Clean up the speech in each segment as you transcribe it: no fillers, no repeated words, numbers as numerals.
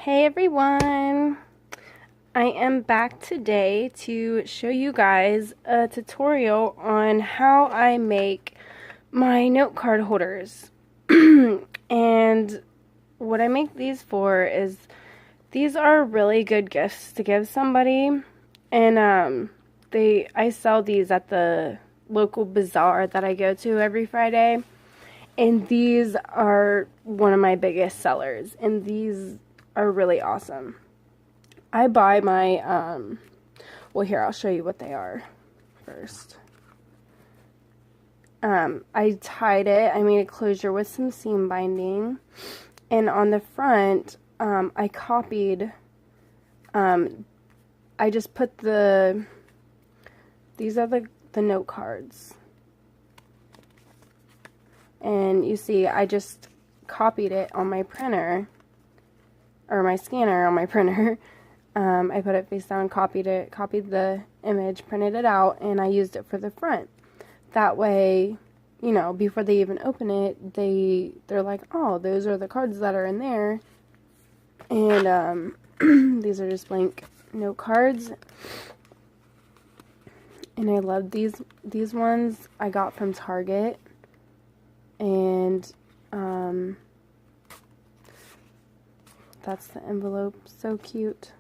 Hey everyone! I am back today to show you guys a tutorial on how I make my note card holders. And what I make these for is these are really good gifts to give somebody, and I sell these at the local bazaar that I go to every Friday, and these are one of my biggest sellers, and these are really awesome. I buy my, well, here, I'll show you what they are first. I tied it. I made a closure with some seam binding. And on the front, I copied, I just put these are the note cards. And you see, I just copied it on my printer, or my scanner on my printer. I put it face down, copied the image, printed it out, and I used it for the front. That way, you know, before they even open it, they're like, oh, those are the cards that are in there. And these are just blank note cards. And I love these ones I got from Target. And that's the envelope. So cute.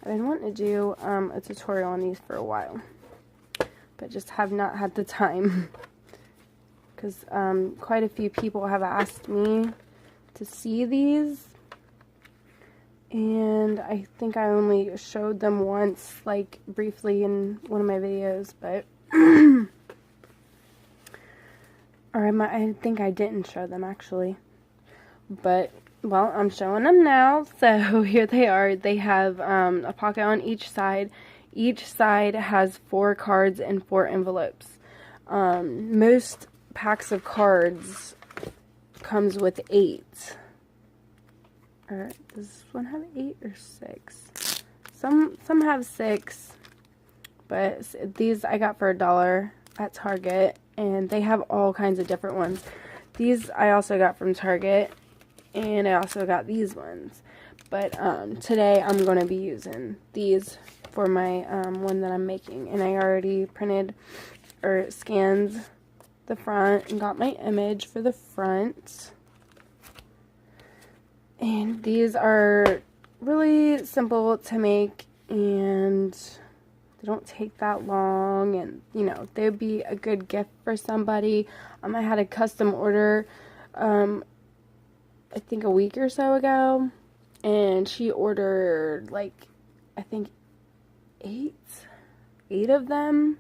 I've been wanting to do a tutorial on these for a while, but just have not had the time, because quite a few people have asked me to see these, and I think I only showed them once, like briefly in one of my videos, but or I think I didn't show them actually, but well, I'm showing them now. So here they are. They have a pocket on each side. Each side has 4 cards and 4 envelopes. Most packs of cards comes with 8. Or does this one have 8 or 6? Some have 6, but these I got for $1 at Target, and they have all kinds of different ones. These I also got from Target. And I also got these ones. But today I'm going to be using these for my one that I'm making. And I already printed or scanned the front and got my image for the front. And these are really simple to make, and they don't take that long. And, you know, they would be a good gift for somebody. I had a custom order I think a week or so ago, and she ordered like I think 8 of them,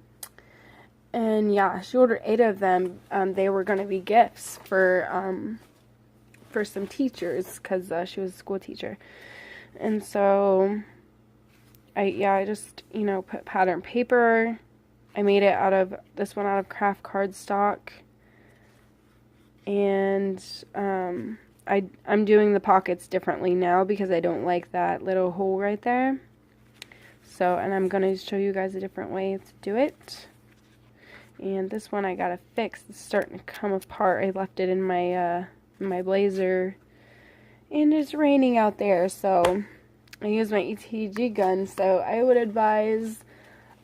and yeah, she ordered 8 of them. They were going to be gifts for some teachers, because she was a school teacher. And so I just, you know, put pattern paper. I made it out of this one out of craft cardstock, and I'm doing the pockets differently now because I don't like that little hole right there. So, and I'm going to show you guys a different way to do it. And this one I got to fix. It's starting to come apart. I left it in my blazer, and it's raining out there, so I use my ETG gun. So I would advise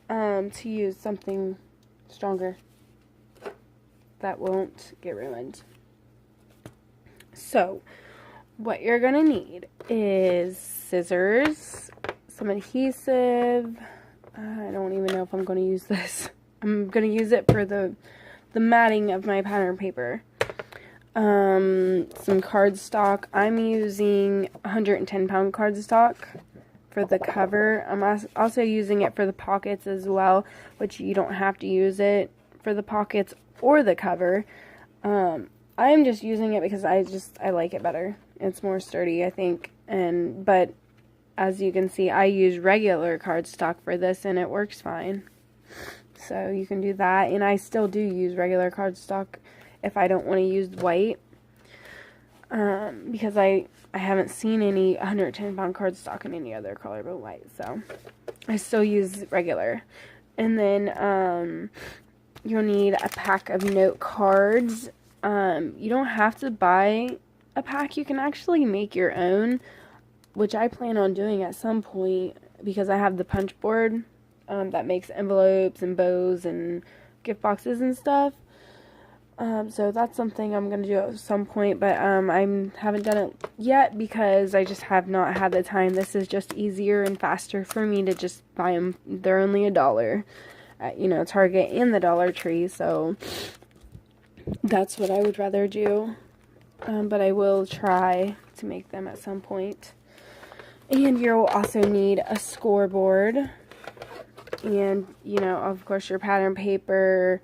to use something stronger that won't get ruined. So, what you're going to need is scissors, some adhesive. I don't even know if I'm going to use this. I'm going to use it for the matting of my pattern paper. Some cardstock. I'm using 110-pound cardstock for the cover. I'm also using it for the pockets as well, which you don't have to use it for the pockets or the cover. I'm just using it because I like it better. It's more sturdy, I think. But as you can see, I use regular cardstock for this, and it works fine. So you can do that, and I still do use regular cardstock if I don't want to use white, because I haven't seen any 110-pound cardstock in any other color but white. So I still use regular. And then you'll need a pack of note cards. You don't have to buy a pack. You can actually make your own, which I plan on doing at some point because I have the punch board that makes envelopes and bows and gift boxes and stuff. So that's something I'm going to do at some point, but I haven't done it yet because I just have not had the time. This is just easier and faster for me to just buy them. They're only $1 at, you know, Target and the Dollar Tree, so that's what I would rather do. But I will try to make them at some point. And you'll also need a scoreboard. And, you know, of course, your pattern paper,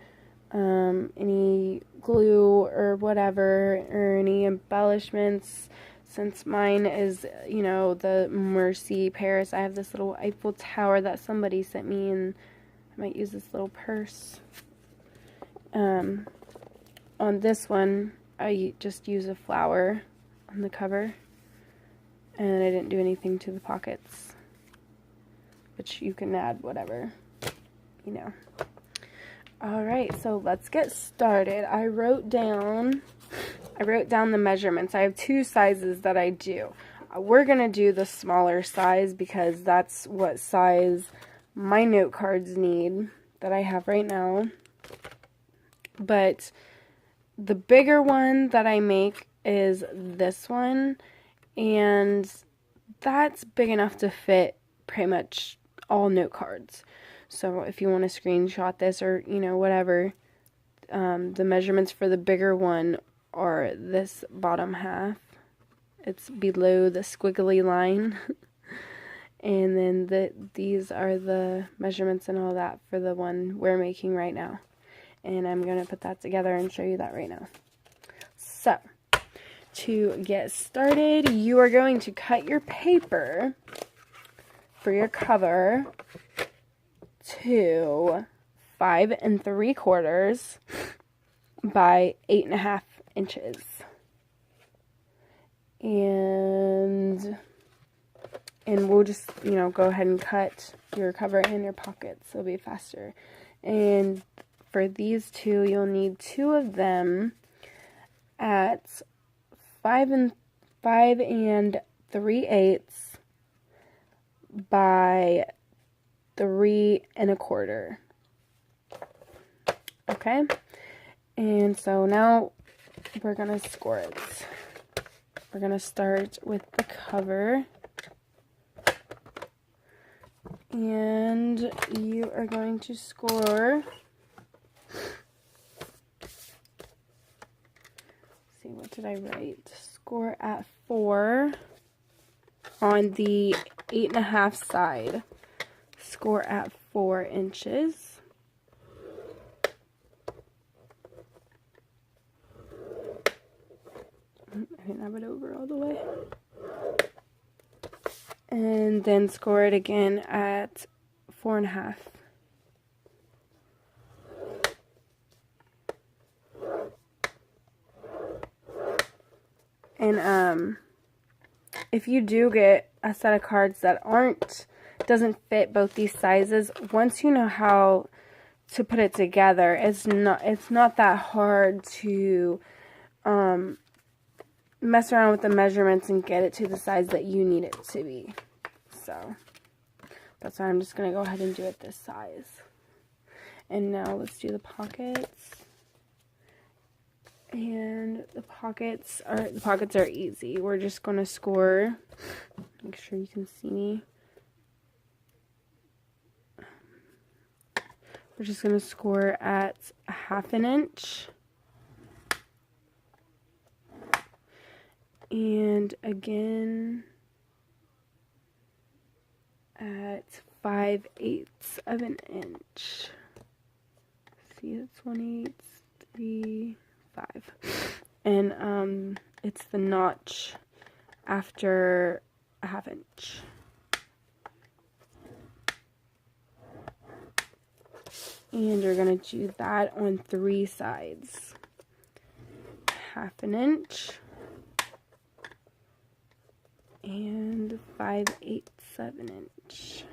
any glue or whatever, or any embellishments. Since mine is, you know, the Mercy Paris, I have this little Eiffel Tower that somebody sent me, and I might use this little purse. On this one, I just use a flower on the cover, and I didn't do anything to the pockets, which you can add whatever, you know. Alright, so let's get started. I wrote down the measurements. I have 2 sizes that I do. We're going to do the smaller size because that's what size my note cards need that I have right now. But the bigger one that I make is this one, and that's big enough to fit pretty much all note cards. So if you want to screenshot this or, you know, whatever, the measurements for the bigger one are this bottom half. It's below the squiggly line. And then these are the measurements and all that for the one we're making right now. And I'm going to put that together and show you that right now. So, to get started, you are going to cut your paper for your cover to 5 3/4 by 8.5 inches. And we'll just, you know, go ahead and cut your cover and your pockets. It'll be faster. And for these 2, you'll need 2 of them at 5 3/8 by 3 1/4. Okay, and so now we're gonna score it. We're gonna start with the cover, and you are going to score. Let's see, what did I write? Score at 4 on the 8.5 side. Score at 4 inches. I didn't have it over all the way. And then score it again at 4.5. And if you do get a set of cards that doesn't fit both these sizes, once you know how to put it together, it's not that hard to mess around with the measurements and get it to the size that you need it to be. So that's why I'm just gonna go ahead and do it this size. And now let's do the pockets. And the pockets are easy. We're just gonna score. Make sure you can see me. We're just going to score at 1/2 inch. And again at 5/8 of an inch. See, it's 1/8, 3, 5. And it's the notch after 1/2 inch. And you're going to do that on 3 sides. 1/2 inch. And 5/8 of an inch.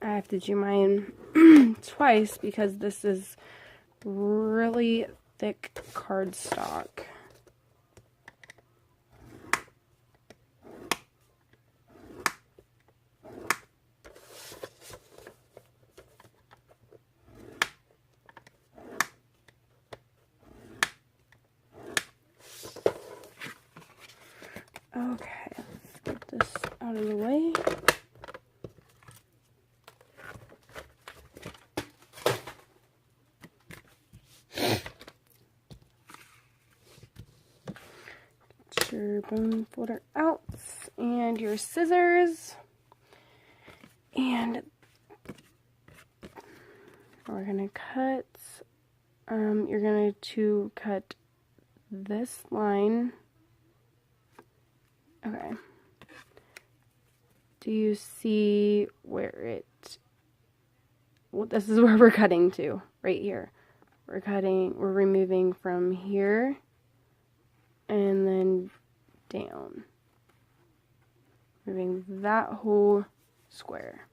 I have to do mine twice because this is really thick cardstock. Okay, let's get this out of the way. Get your bone folder out and your scissors. And we're gonna cut, you're going to cut this line. Okay. Do you see where it, well, this is where we're cutting to, right here. We're removing from here and then down. Moving that whole square.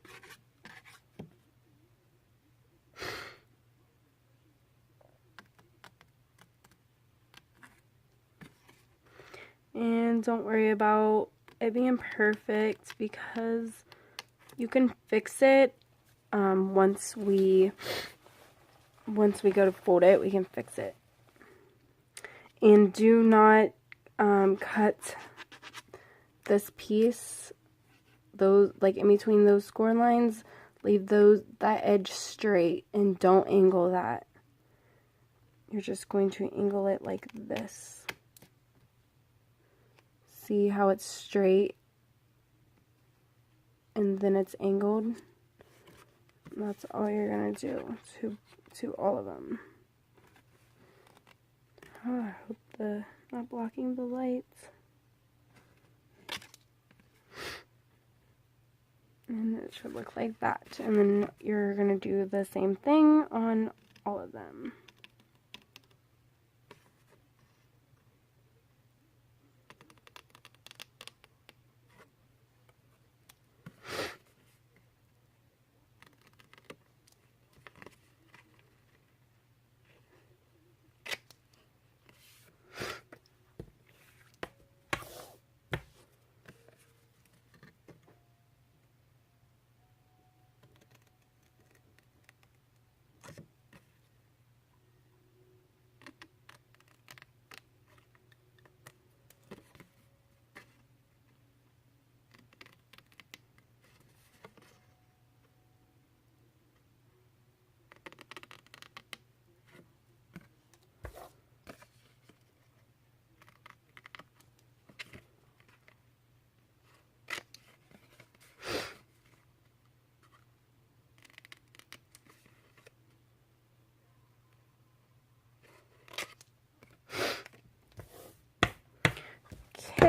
And don't worry about it being perfect because you can fix it once we go to fold it, we can fix it. And do not cut this piece, those, like in between those score lines, leave that edge straight and don't angle that. You're just going to angle it like this. See how it's straight and then it's angled? That's all you're gonna do to all of them. Oh, I hope not blocking the lights. And it should look like that. And then you're gonna do the same thing on all of them.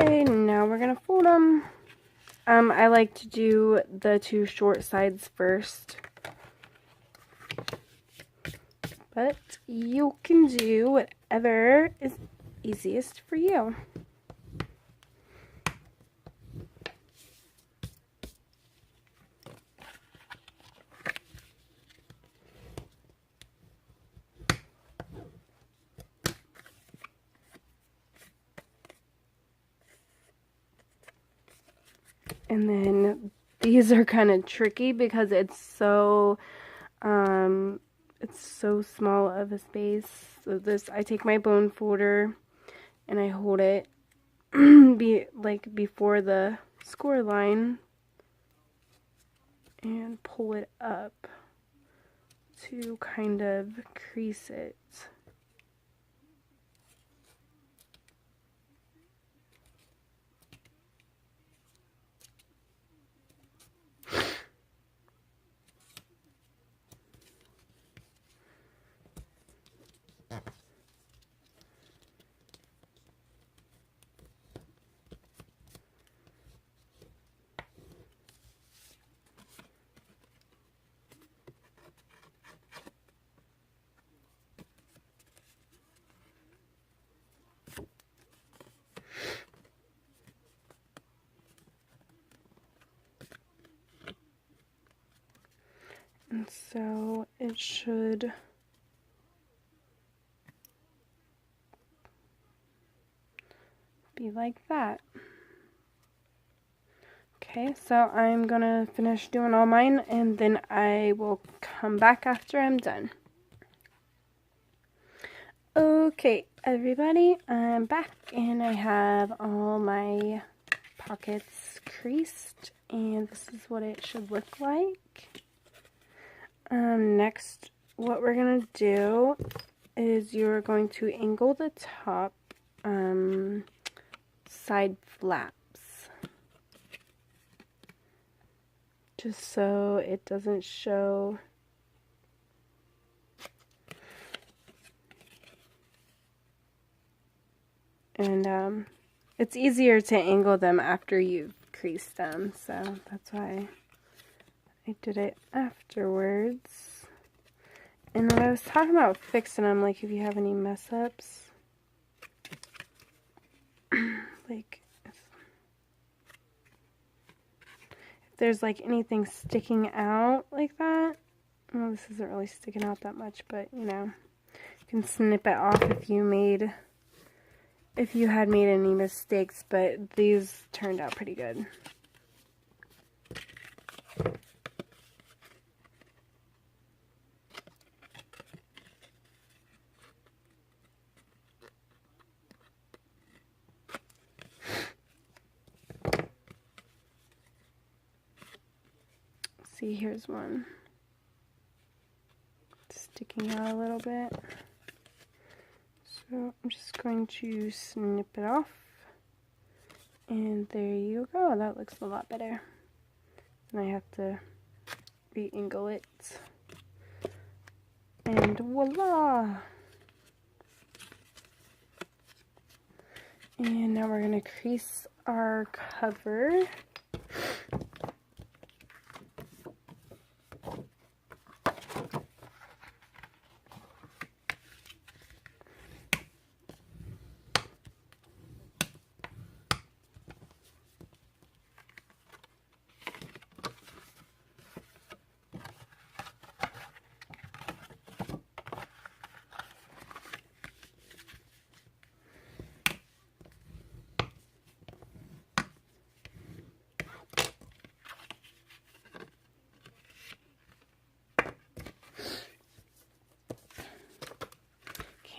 Okay, now we're gonna fold them. I like to do the two short sides first, but you can do whatever is easiest for you. And then these are kind of tricky because it's so small of a space. So this, I take my bone folder and I hold it before the score line and pull it up to kind of crease it. And so it should be like that. Okay, so I'm gonna finish doing all mine and then I will come back after I'm done. Okay, everybody, I'm back and I have all my pockets creased and this is what it should look like. Next, what we're gonna do is you're going to angle the top side flaps just so it doesn't show. And it's easier to angle them after you've creased them, so that's why I did it afterwards. And when I was talking about fixing them, like if you have any mess ups, like if there's like anything sticking out like that, well, this isn't really sticking out that much, but you know, you can snip it off if you had made any mistakes, but these turned out pretty good. See, here's one sticking out a little bit. So I'm just going to snip it off. And there you go. That looks a lot better. And I have to re-angle it. And voila! And now we're going to crease our cover.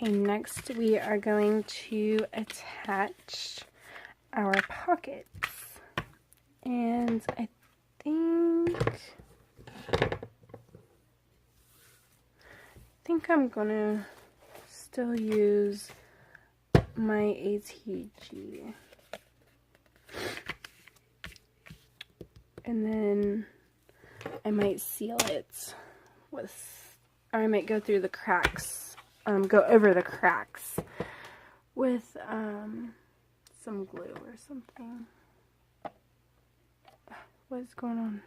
Okay, next we are going to attach our pockets. And I think I'm gonna still use my ATG. And then I might seal it with, or I might go through the cracks. Go over the cracks with some glue or something. What is going on?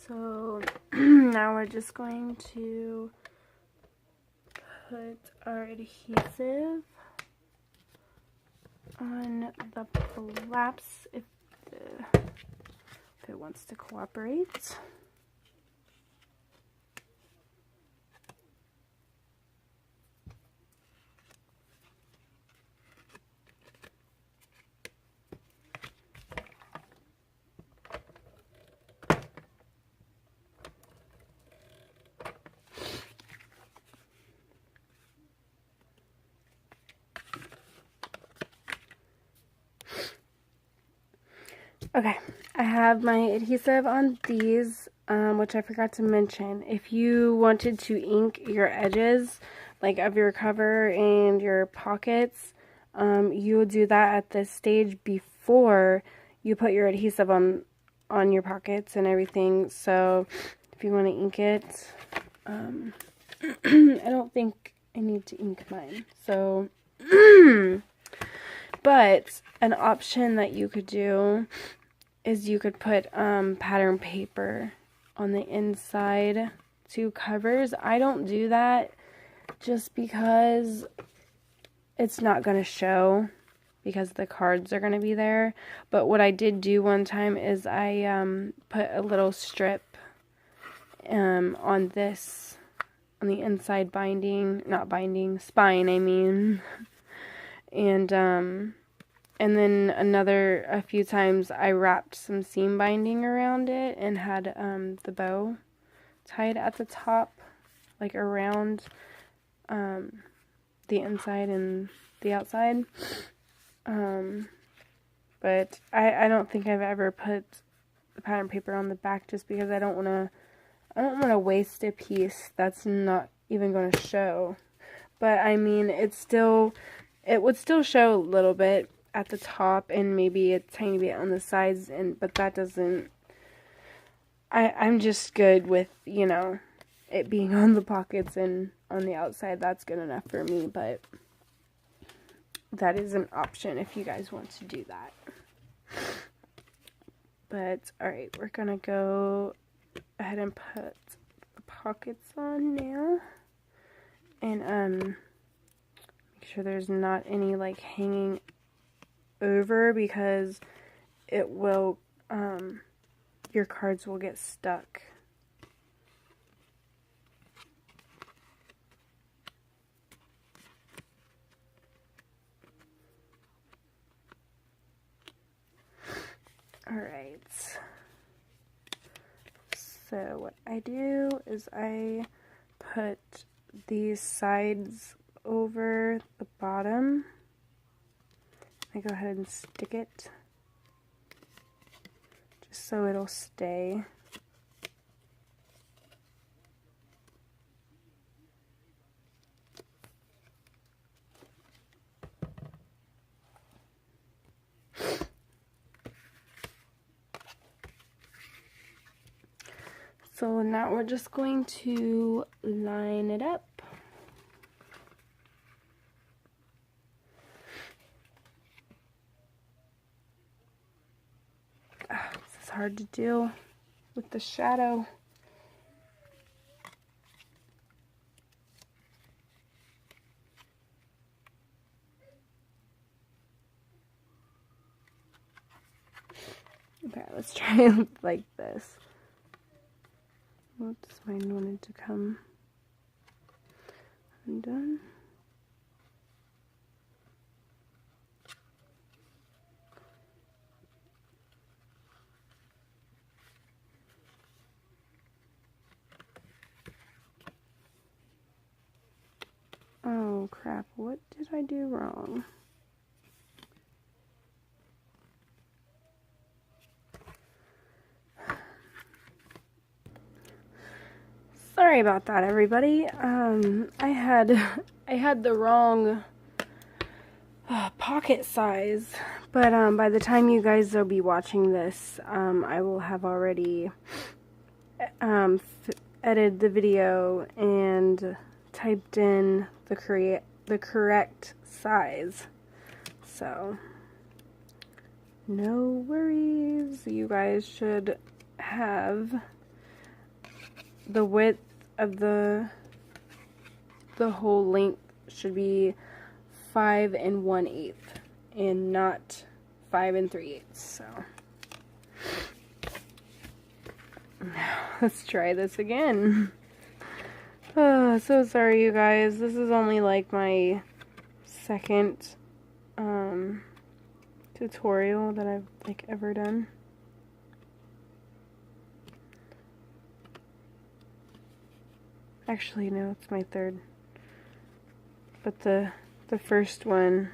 So now we're just going to put our adhesive on the flaps if it wants to cooperate. Okay, I have my adhesive on these, which I forgot to mention. If you wanted to ink your edges, like of your cover and your pockets, you would do that at this stage before you put your adhesive on your pockets and everything. So if you want to ink it, I don't think I need to ink mine. So But an option that you could do is you could put pattern paper on the inside to covers. I don't do that just because it's not going to show, because the cards are going to be there. But what I did do one time is I put a little strip on this, on the inside binding, not binding, spine I mean. And then a few times I wrapped some seam binding around it and had the bow tied at the top, like around the inside and the outside. But I don't think I've ever put the pattern paper on the back, just because I don't want to waste a piece that's not even going to show. But I mean, it would still show a little bit at the top and maybe a tiny bit on the sides, but that doesn't, I'm just good with, you know, it being on the pockets and on the outside. That's good enough for me, but that is an option if you guys want to do that. But alright, we're gonna go ahead and put the pockets on now, and make sure there's not any like hanging over, because it will, your cards will get stuck. Alright, so what I do is I put these sides over the bottom. I go ahead and stick it just so it'll stay. So now we're just going to line it up. This is hard to do with the shadow. Okay, let's try it like this. Whoops, mine wanted to come undone. Oh crap, what did I do wrong? Sorry about that, everybody. I had the wrong pocket size, but by the time you guys will be watching this, I will have already edited the video and typed in the correct size. So no worries. You guys should have the width of the whole length should be 5 1/8 and not 5 3/8. So now let's try this again. Oh, so sorry you guys. This is only like my second tutorial that I've like ever done. Actually, no, it's my third. But the first one,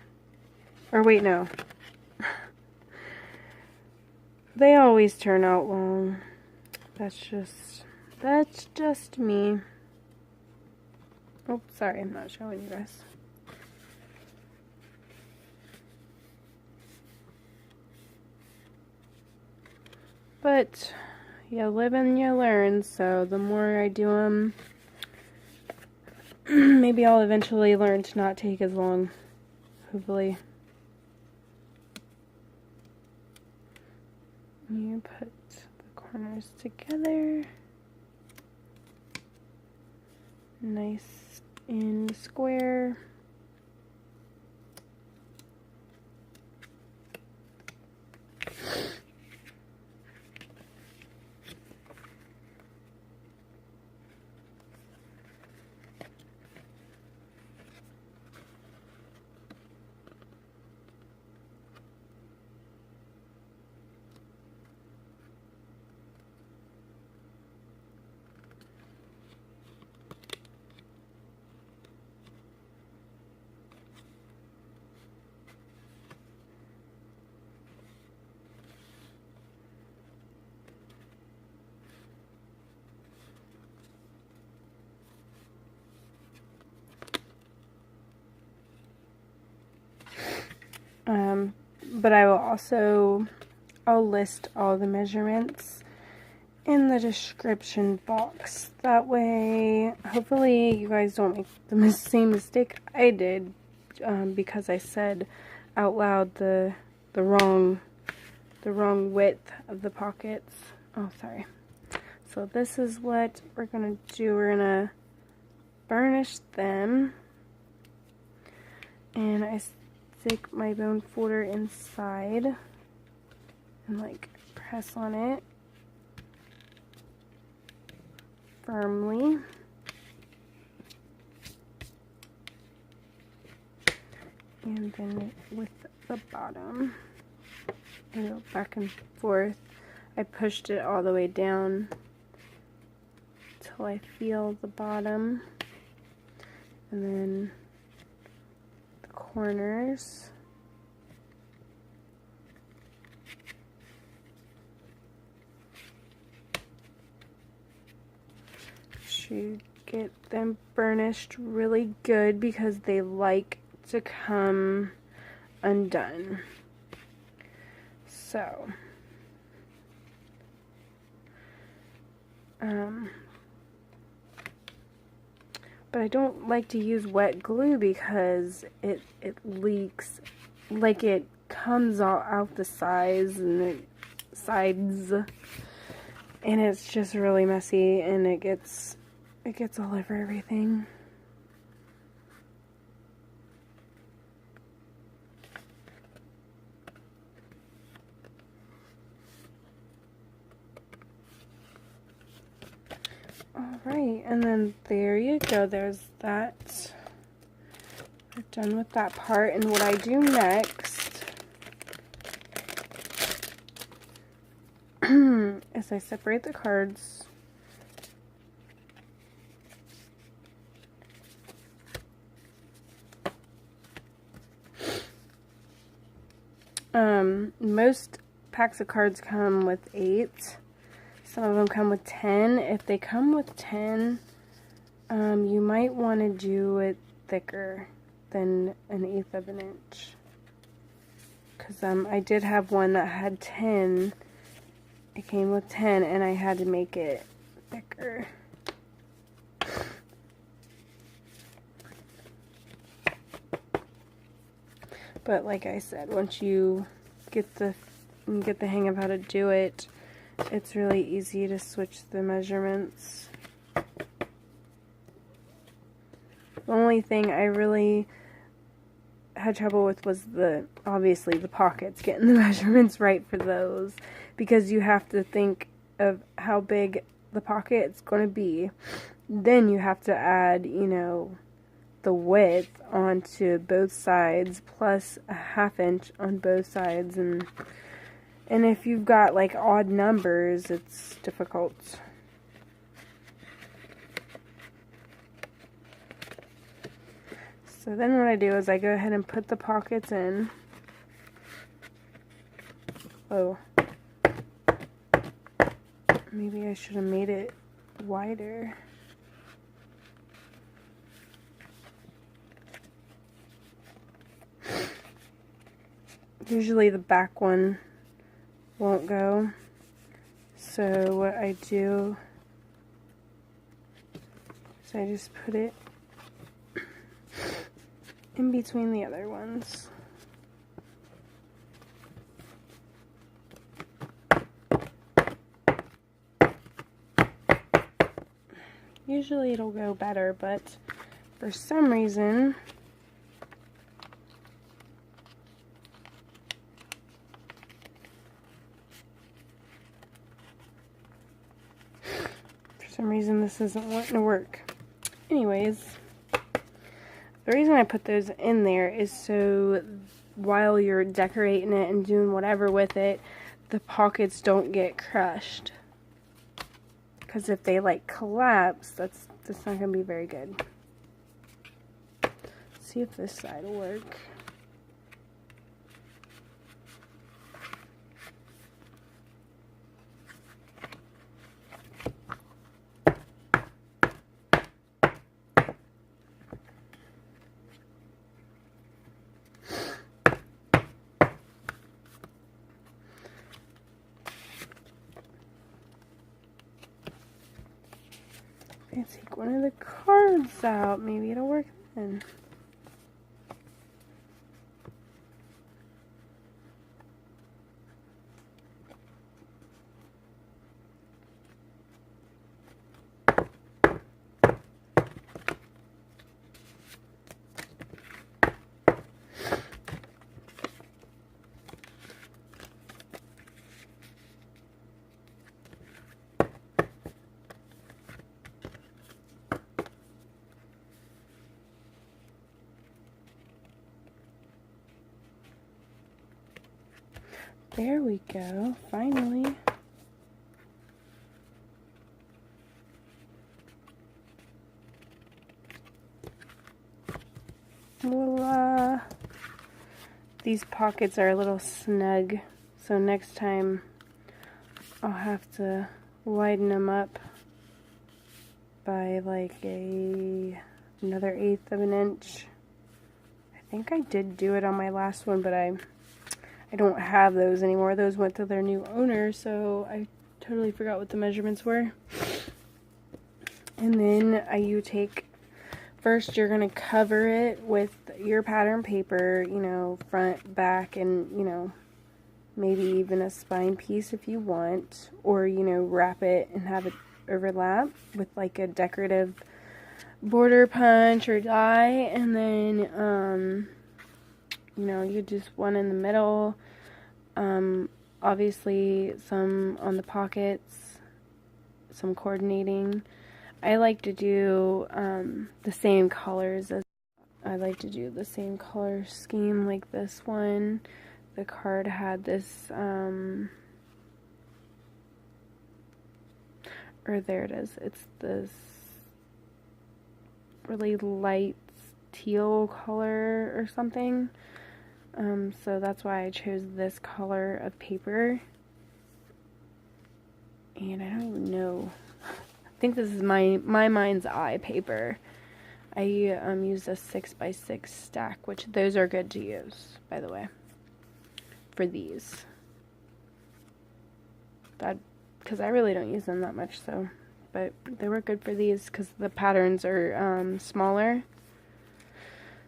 or wait, no. They always turn out long. That's just me. Oh, sorry, I'm not showing you guys. But you live and you learn, so the more I do them, maybe I'll eventually learn to not take as long, hopefully. You put the corners together, nice and square. But I will also, I'll list all the measurements in the description box. That way, hopefully you guys don't make the same mistake I did, because I said out loud the wrong width of the pockets. Oh, sorry. So this is what we're gonna do. We're gonna burnish them, and I stick my bone folder inside and like press on it firmly. And then with the bottom, I go back and forth. I pushed it all the way down till I feel the bottom, and then the corners. Should get them burnished really good because they like to come undone. So but I don't like to use wet glue because it leaks, like it comes all out the sides and it's just really messy, and it gets all over everything. Alright, and then there you go, there's that. We're done with that part, and what I do next is I separate the cards. Most packs of cards come with 8. Some of them come with 10. If they come with 10, you might want to do it thicker than 1/8 of an inch. Because I did have one that had 10. It came with 10, and I had to make it thicker. But like I said, once you get the hang of how to do it, it's really easy to switch the measurements. The only thing I really had trouble with was obviously the pockets, getting the measurements right for those, because you have to think of how big the pocket is going to be. Then you have to add, you know, the width onto both sides, plus a 1/2 inch on both sides, and if you've got like odd numbers, it's difficult. So then what I do is I go ahead and put the pockets in. Oh, maybe I should have made it wider. Usually the back one won't go. So what I do is I just put it in between the other ones. Usually it'll go better, but for some reason this isn't wanting to work. Anyways, the reason I put those in there is so while you're decorating it and doing whatever with it, the pockets don't get crushed. Because if they like collapse, that's not going to be very good. Let's see if this side will work. Take one of the cards out. Maybe it'll work then. There we go, finally. Voila! These pockets are a little snug, so next time I'll have to widen them up by like another 1/8 of an inch. I think I did do it on my last one, but I don't have those anymore. Those went to their new owner, so I totally forgot what the measurements were. And then you take, first you're going to cover it with your pattern paper, you know, front, back, and, you know, maybe even a spine piece if you want. Or, you know, wrap it and have it overlap with like a decorative border punch or die. And then, you know, you just one in the middle, obviously some on the pockets, some coordinating. I like to do the same colors as I like to do the same color scheme like this one. The card had this, or there it is. It's this really light teal color or something. So that's why I chose this color of paper. And I don't even know. I think this is my mind's eye paper. I used a 6x6 stack, which those are good to use, by the way, for these. Because I really don't use them that much, so, but they were good for these because the patterns are smaller.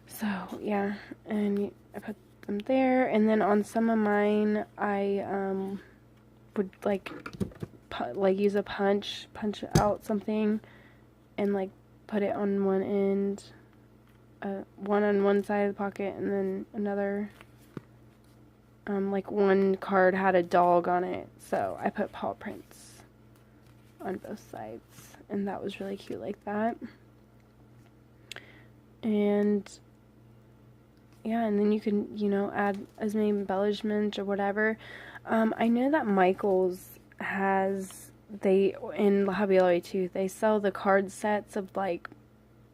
So yeah, and I put them there, and then on some of mine I would like use a punch out something and like put it on one end, one on one side of the pocket, and then another, like one card had a dog on it, so I put paw prints on both sides, and that was really cute like that. And yeah, and then you can, you know, add as many embellishments or whatever. I know that Michael's has, in Hobby Lobby too, they sell the card sets of like,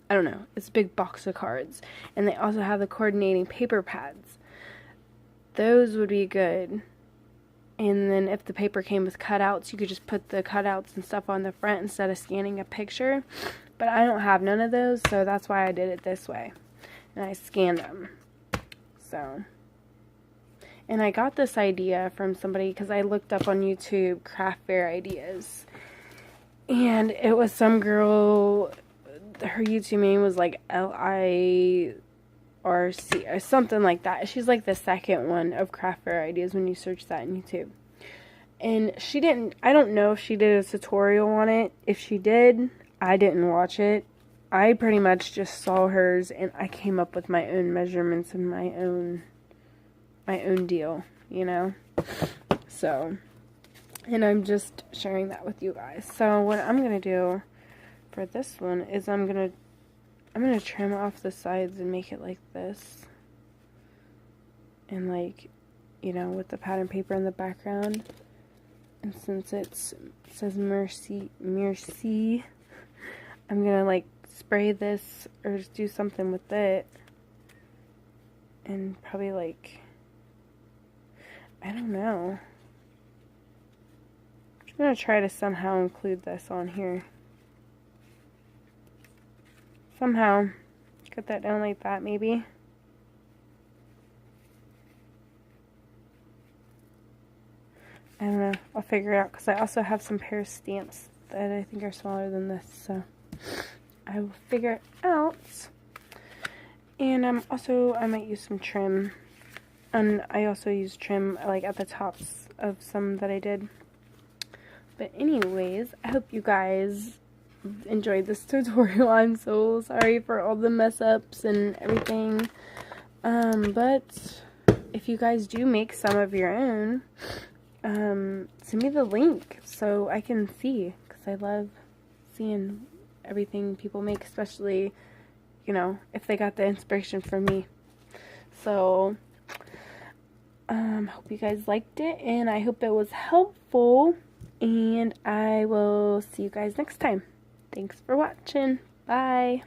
I don't know, it's a big box of cards. And they also have the coordinating paper pads. Those would be good. And then if the paper came with cutouts, you could just put the cutouts and stuff on the front instead of scanning a picture. But I don't have none of those, so that's why I did it this way. And I scanned them. So, and I got this idea from somebody because I looked up on YouTube craft fair ideas, and it was some girl, her YouTube name was like LIRC or something like that. She's like the second one of craft fair ideas when you search that on YouTube. And she didn't, I don't know if she did a tutorial on it. If she did, I didn't watch it. I pretty much just saw hers and I came up with my own measurements and my own deal, you know? So, and I'm just sharing that with you guys. So what I'm going to do for this one is I'm going to trim off the sides and make it like this. And like, you know, with the pattern paper in the background. And since it says Mercy, I'm going to like spray this or just do something with it. And probably like, I don't know. I'm going to try to somehow include this on here. Somehow get that down like that maybe. I don't know. I'll figure it out because I also have some pair of stamps that I think are smaller than this. So I will figure it out. And I might use some trim. And I also use trim like at the tops of some that I did. But anyways, I hope you guys enjoyed this tutorial. I'm so sorry for all the mess ups and everything. But if you guys do make some of your own, send me the link so I can see, because I love seeing everything people make, especially, you know, if they got the inspiration from me. So hope you guys liked it, and I hope it was helpful, and I will see you guys next time. Thanks for watching. Bye.